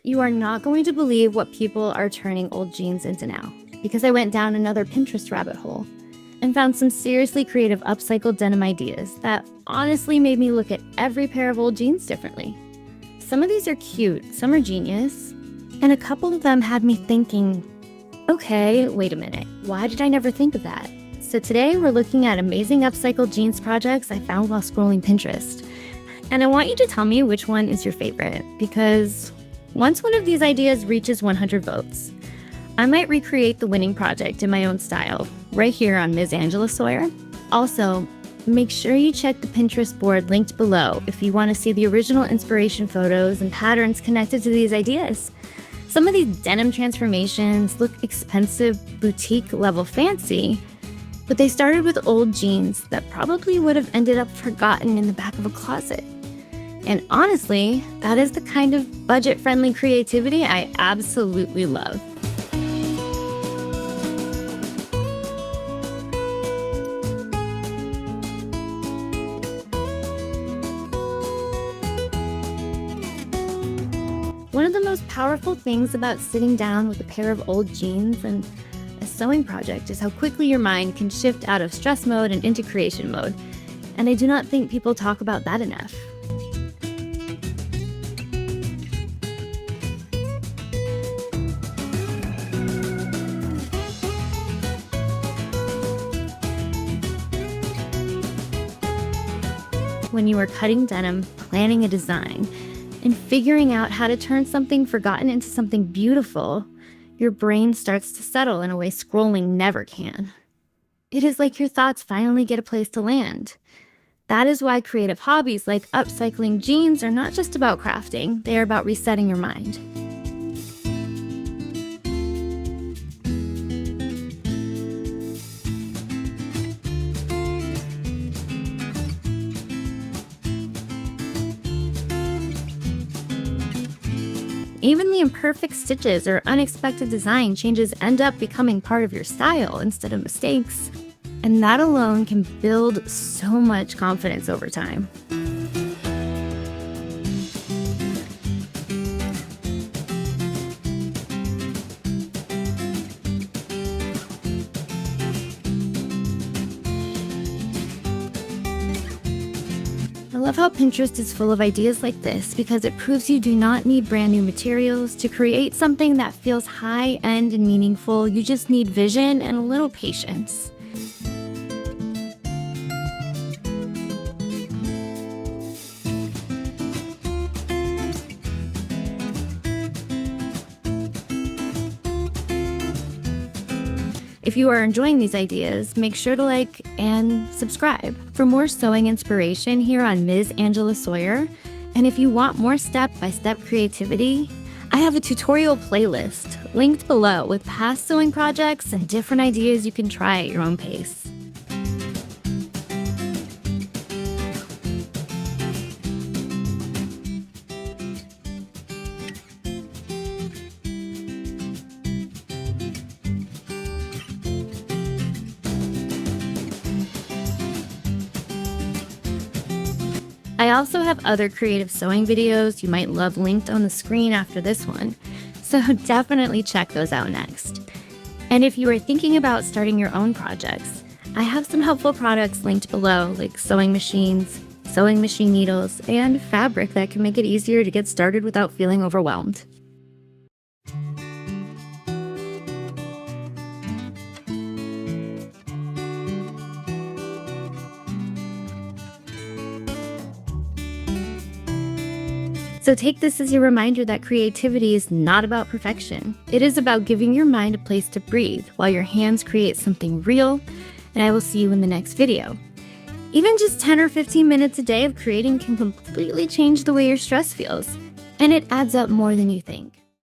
You are not going to believe what people are turning old jeans into now, because I went down another Pinterest rabbit hole and found some seriously creative upcycled denim ideas that honestly made me look at every pair of old jeans differently. Some of these are cute, some are genius, and a couple of them had me thinking, okay, wait a minute, why did I never think of that? So today we're looking at amazing upcycled jeans projects I found while scrolling Pinterest. And I want you to tell me which one is your favorite, because once one of these ideas reaches 100 votes, I might recreate the winning project in my own style, right here on Ms. Angela Sawyer. Also, make sure you check the Pinterest board linked below if you want to see the original inspiration photos and patterns connected to these ideas. Some of these denim transformations look expensive, boutique-level fancy, but they started with old jeans that probably would have ended up forgotten in the back of a closet. And honestly, that is the kind of budget-friendly creativity I absolutely love. One of the most powerful things about sitting down with a pair of old jeans and a sewing project is how quickly your mind can shift out of stress mode and into creation mode. And I do not think people talk about that enough. When you are cutting denim, planning a design, and figuring out how to turn something forgotten into something beautiful, your brain starts to settle in a way scrolling never can. It is like your thoughts finally get a place to land. That is why creative hobbies like upcycling jeans are not just about crafting, they are about resetting your mind. Even the imperfect stitches or unexpected design changes end up becoming part of your style instead of mistakes. And that alone can build so much confidence over time. I love how Pinterest is full of ideas like this because it proves you do not need brand new materials to create something that feels high-end and meaningful. You just need vision and a little patience. If you are enjoying these ideas, make sure to like and subscribe for more sewing inspiration here on Ms. Angela Sawyer. And if you want more step-by-step creativity, I have a tutorial playlist linked below with past sewing projects and different ideas you can try at your own pace. I also have other creative sewing videos you might love linked on the screen after this one, so definitely check those out next. And if you are thinking about starting your own projects, I have some helpful products linked below, like sewing machines, sewing machine needles, and fabric that can make it easier to get started without feeling overwhelmed. So take this as your reminder that creativity is not about perfection. It is about giving your mind a place to breathe while your hands create something real, and I will see you in the next video. Even just 10 or 15 minutes a day of creating can completely change the way your stress feels, and it adds up more than you think.